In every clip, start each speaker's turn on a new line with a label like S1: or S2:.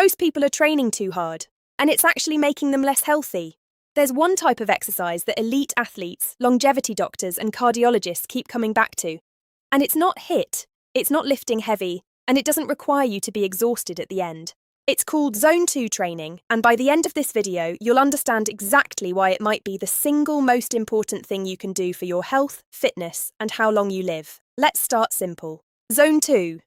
S1: Most people are training too hard, and it's actually making them less healthy. There's one type of exercise that elite athletes, longevity doctors, and cardiologists keep coming back to. And it's not HIIT, it's not lifting heavy, and it doesn't require you to be exhausted at the end. It's called Zone 2 training, and by the end of this video, you'll understand exactly why it might be the single most important thing you can do for your health, fitness, and how long you live. Let's start simple. Zone 2.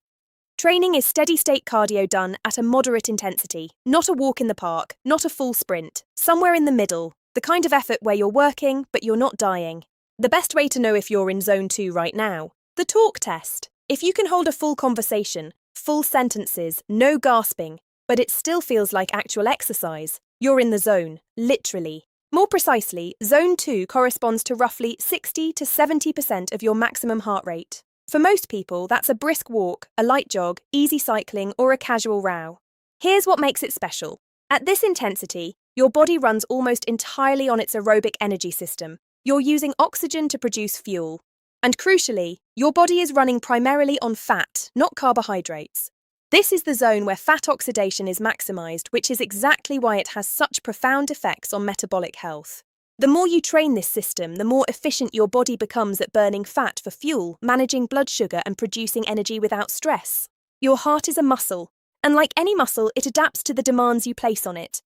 S1: Training is steady-state cardio done at a moderate intensity, not a walk in the park, not a full sprint, somewhere in the middle, the kind of effort where you're working, but you're not dying. The best way to know if you're in Zone 2 right now: the talk test. If you can hold a full conversation, full sentences, no gasping, but it still feels like actual exercise, you're in the zone, literally. More precisely, Zone 2 corresponds to roughly 60 to 70% of your maximum heart rate. For most people, that's a brisk walk, a light jog, easy cycling, or a casual row. Here's what makes it special. At this intensity, your body runs almost entirely on its aerobic energy system. You're using oxygen to produce fuel. And crucially, your body is running primarily on fat, not carbohydrates. This is the zone where fat oxidation is maximized, which is exactly why it has such profound effects on metabolic health. The more you train this system, the more efficient your body becomes at burning fat for fuel, managing blood sugar, and producing energy without stress. Your heart is a muscle, and like any muscle, it adapts to the demands you place on it.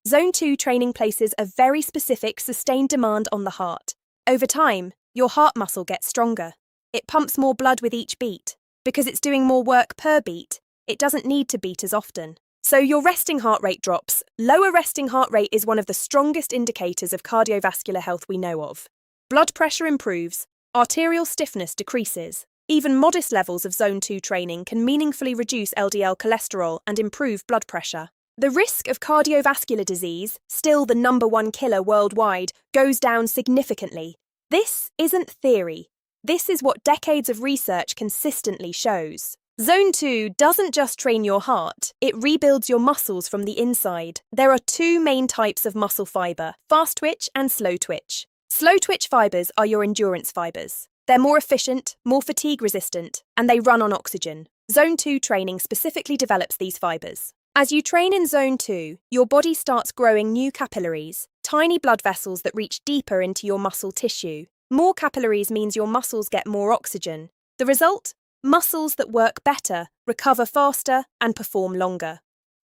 S1: Zone 2 training places a very specific, sustained demand on the heart. Over time, your heart muscle gets stronger. It pumps more blood with each beat. Because it's doing more work per beat, it doesn't need to beat as often. So your resting heart rate drops. Lower resting heart rate is one of the strongest indicators of cardiovascular health we know of. Blood pressure improves, arterial stiffness decreases. Even modest levels of Zone 2 training can meaningfully reduce LDL cholesterol and improve blood pressure. The risk of cardiovascular disease, still the #1 killer worldwide, goes down significantly. This isn't theory. This is what decades of research consistently shows. Zone 2 doesn't just train your heart, it rebuilds your muscles from the inside. There are two main types of muscle fiber: fast twitch and slow twitch. Slow twitch fibers are your endurance fibers. They're more efficient, more fatigue resistant, and they run on oxygen. Zone 2 training specifically develops these fibers. As you train in Zone 2, your body starts growing new capillaries, tiny blood vessels that reach deeper into your muscle tissue. More capillaries means your muscles get more oxygen. The result? Muscles that work better, recover faster, and perform longer.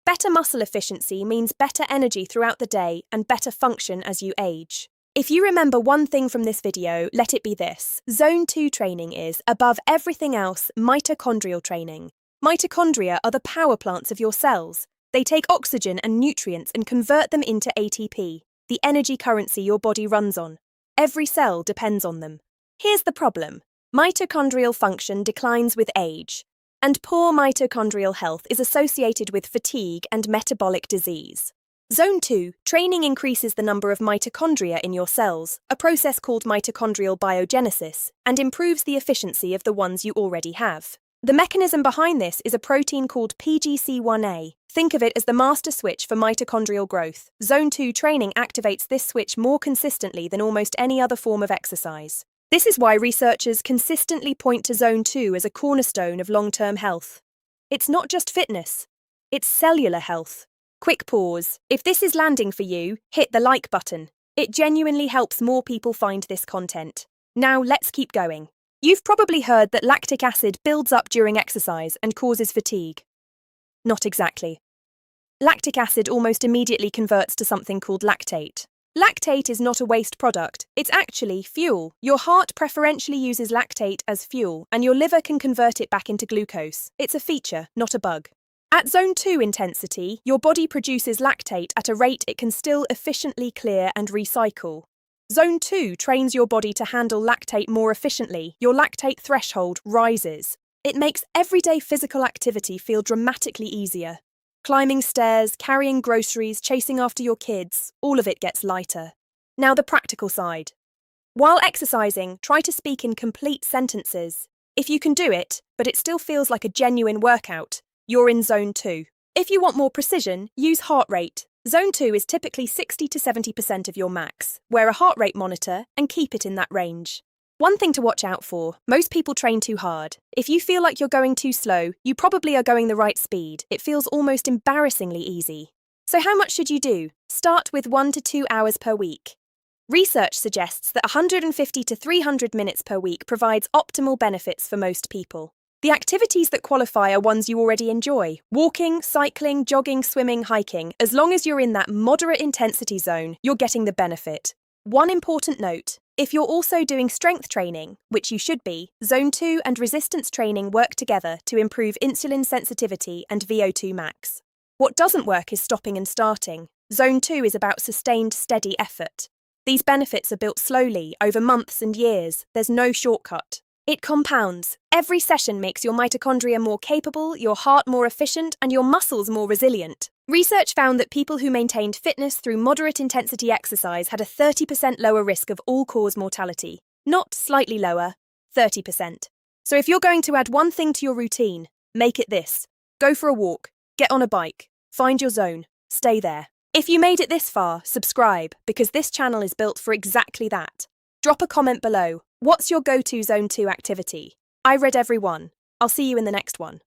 S1: Better muscle efficiency means better energy throughout the day and better function as you age. If you remember one thing from this video, let it be this: Zone 2 training is, above everything else, mitochondrial training. Mitochondria are the power plants of your cells. They take oxygen and nutrients and convert them into ATP, the energy currency your body runs on. Every cell depends on them. Here's the problem. Mitochondrial function declines with age, and poor mitochondrial health is associated with fatigue and metabolic disease. Zone 2 training increases the number of mitochondria in your cells, a process called mitochondrial biogenesis, and improves the efficiency of the ones you already have. The mechanism behind this is a protein called PGC1A. Think of it as the master switch for mitochondrial growth. Zone 2 training activates this switch more consistently than almost any other form of exercise. This is why researchers consistently point to Zone 2 as a cornerstone of long-term health. It's not just fitness, it's cellular health. Quick pause. If this is landing for you, hit the like button. It genuinely helps more people find this content. Now let's keep going. You've probably heard that lactic acid builds up during exercise and causes fatigue. Not exactly. Lactic acid almost immediately converts to something called lactate. Lactate is not a waste product, it's actually fuel. Your heart preferentially uses lactate as fuel, and your liver can convert it back into glucose. It's a feature, not a bug. At Zone 2 intensity, your body produces lactate at a rate it can still efficiently clear and recycle. Zone 2 trains your body to handle lactate more efficiently. Your lactate threshold rises. It makes everyday physical activity feel dramatically easier. Climbing stairs, carrying groceries, chasing after your kids, all of it gets lighter. Now the practical side. While exercising, try to speak in complete sentences. If you can do it, but it still feels like a genuine workout, you're in Zone 2. If you want more precision, use heart rate. Zone 2 is typically 60 to 70% of your max. Wear a heart rate monitor and keep it in that range. One thing to watch out for: most people train too hard. If you feel like you're going too slow, you probably are going the right speed. It feels almost embarrassingly easy. So how much should you do? Start with 1 to 2 hours per week. Research suggests that 150 to 300 minutes per week provides optimal benefits for most people. The activities that qualify are ones you already enjoy: walking, cycling, jogging, swimming, hiking. As long as you're in that moderate intensity zone, you're getting the benefit. One important note: if you're also doing strength training, which you should be, Zone 2 and resistance training work together to improve insulin sensitivity and VO2 max. What doesn't work is stopping and starting. Zone 2 is about sustained, steady effort. These benefits are built slowly, over months and years. There's no shortcut. It compounds. Every session makes your mitochondria more capable, your heart more efficient, and your muscles more resilient. Research found that people who maintained fitness through moderate intensity exercise had a 30% lower risk of all-cause mortality. Not slightly lower, 30%. So if you're going to add one thing to your routine, make it this. Go for a walk, get on a bike, find your zone, stay there. If you made it this far, subscribe, because this channel is built for exactly that. Drop a comment below. What's your go-to Zone 2 activity? I read every one. I'll see you in the next one.